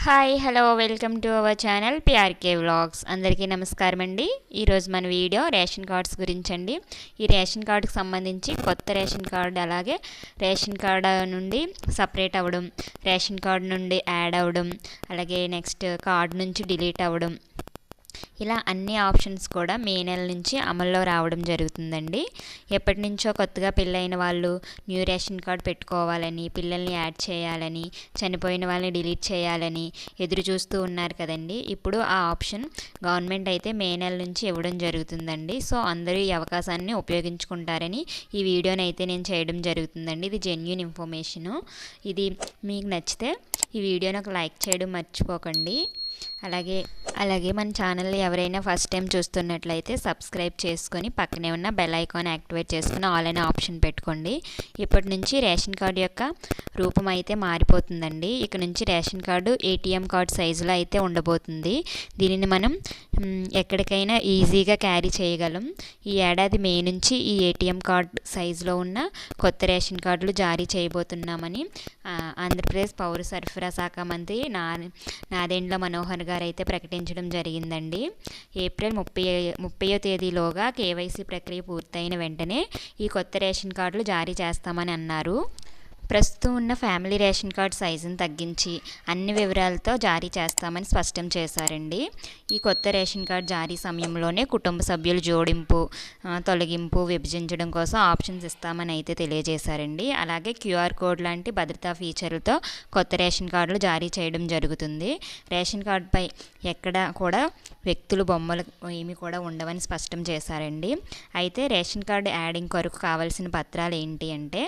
Hi hello welcome to our channel PRK vlogs. అందరికీ నమస్కారం అండి. ఈరోజు మన వీడియో రేషన్ కార్డ్స్ గురించి అండి. ఈ రేషన్ కార్డుకి సంబంధించి కొత్త రేషన్ కార్డు, అలాగే రేషన్ కార్డు నుండి సపరేట్ అవ్వడం, రేషన్ కార్డు నుండి యాడ్ అవ్వడం, అలాగే నెక్స్ట్ కార్డు నుంచి డిలీట్ అవ్వడం, ఇలా అన్ని ఆప్షన్స్ కూడా మే నెల నుంచి అమల్లో రావడం జరుగుతుందండి. ఎప్పటి నుంచో కొత్తగా పెళ్ళైన వాళ్ళు న్యూ రేషన్ కార్డ్ పెట్టుకోవాలని, పిల్లల్ని యాడ్ చేయాలని, చనిపోయిన వాళ్ళని డిలీట్ చేయాలని ఎదురు చూస్తూ ఉన్నారు కదండి. ఇప్పుడు ఆ ఆప్షన్ గవర్నమెంట్ అయితే మే నెల నుంచి ఇవ్వడం జరుగుతుందండి. సో అందరూ ఈ అవకాశాన్ని ఉపయోగించుకుంటారని ఈ వీడియోని అయితే నేను చేయడం జరుగుతుందండి. ఇది జెన్యూన్ ఇన్ఫర్మేషను. ఇది మీకు నచ్చితే ఈ వీడియోని ఒక లైక్ చేయడం మర్చిపోకండి. అలాగే మన ఛానల్ని ఎవరైనా ఫస్ట్ టైం చూస్తున్నట్లయితే సబ్స్క్రైబ్ చేసుకొని పక్కనే ఉన్న బెల్ ఐకాన్ యాక్టివేట్ చేసుకుని ఆల్ అనే ఆప్షన్ పెట్టుకోండి. ఇప్పటి నుంచి రేషన్ కార్డు యొక్క రూపం అయితే మారిపోతుందండి. ఇక నుంచి రేషన్ కార్డు ఏటీఎం కార్డు సైజులో అయితే ఉండబోతుంది. దీనిని మనం ఎక్కడికైనా ఈజీగా క్యారీ చేయగలం. ఈ ఏడాది మే నుంచి ఈ ఏటీఎం కార్డు సైజులో ఉన్న కొత్త రేషన్ కార్డులు జారీ చేయబోతున్నామని ఆంధ్రప్రదేశ్ పౌర సరఫరా శాఖ మంత్రి నాదెండ్ల మనోహర్ గారు అయితే ప్రకటించడం జరిగిందండి. ఏప్రిల్ 30వ తేదీలోగా కేవైసీ ప్రక్రియ పూర్తయిన వెంటనే ఈ కొత్త రేషన్ కార్డులు జారీ చేస్తామని అన్నారు. ప్రస్తుతం ఉన్న ఫ్యామిలీ రేషన్ కార్డ్ సైజును తగ్గించి అన్ని వివరాలతో జారీ చేస్తామని స్పష్టం చేశారండి. ఈ కొత్త రేషన్ కార్డ్ జారీ సమయంలోనే కుటుంబ సభ్యుల జోడింపు, తొలగింపు, విభజించడం కోసం ఆప్షన్స్ ఇస్తామని అయితే తెలియజేశారండి. అలాగే క్యూఆర్ కోడ్ లాంటి భద్రతా ఫీచర్లతో కొత్త రేషన్ కార్డులు జారీ చేయడం జరుగుతుంది. రేషన్ కార్డుపై ఎక్కడ కూడా వ్యక్తులు బొమ్మలు ఏమి కూడా ఉండవని స్పష్టం చేశారండి. అయితే రేషన్ కార్డు యాడింగ్ కొరకు కావాల్సిన పత్రాలు ఏంటి అంటే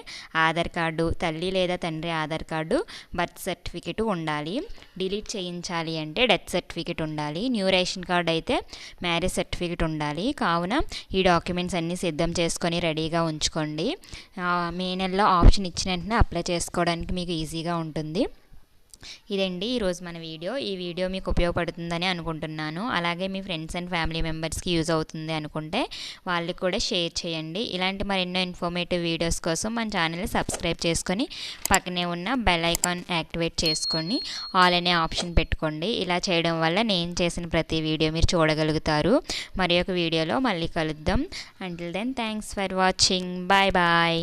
ఆధార్ కార్డు, తల్లి లేదా తండ్రి ఆధార్ కార్డు, బర్త్ సర్టిఫికెట్ ఉండాలి. డిలీట్ చేయించాలి అంటే డెత్ సర్టిఫికెట్ ఉండాలి. న్యూ రేషన్ కార్డు అయితే మ్యారేజ్ సర్టిఫికెట్ ఉండాలి. కావున ఈ డాక్యుమెంట్స్ అన్నీ సిద్ధం చేసుకొని రెడీగా ఉంచుకోండి. మే నెలలో ఆప్షన్ ఇచ్చిన వెంటనే అప్లై చేసుకోవడానికి మీకు ఈజీగా ఉంటుంది. ఇదండి ఈరోజు మన వీడియో. ఈ వీడియో మీకు ఉపయోగపడుతుందని అనుకుంటున్నాను. అలాగే మీ ఫ్రెండ్స్ అండ్ ఫ్యామిలీ మెంబర్స్కి యూజ్ అవుతుంది అనుకుంటే వాళ్ళకి కూడా షేర్ చేయండి. ఇలాంటి మరెన్నో ఇన్ఫర్మేటివ్ వీడియోస్ కోసం మన ఛానల్ని సబ్స్క్రైబ్ చేసుకొని పక్కనే ఉన్న బెల్ ఐకాన్ యాక్టివేట్ చేసుకొని ఆల్ అనే ఆప్షన్ పెట్టుకోండి. ఇలా చేయడం వల్ల నేను చేసిన ప్రతి వీడియో మీరు చూడగలుగుతారు. మరి ఒక వీడియోలో మళ్ళీ కలుద్దాం. Until then thanks for watching. Bye bye.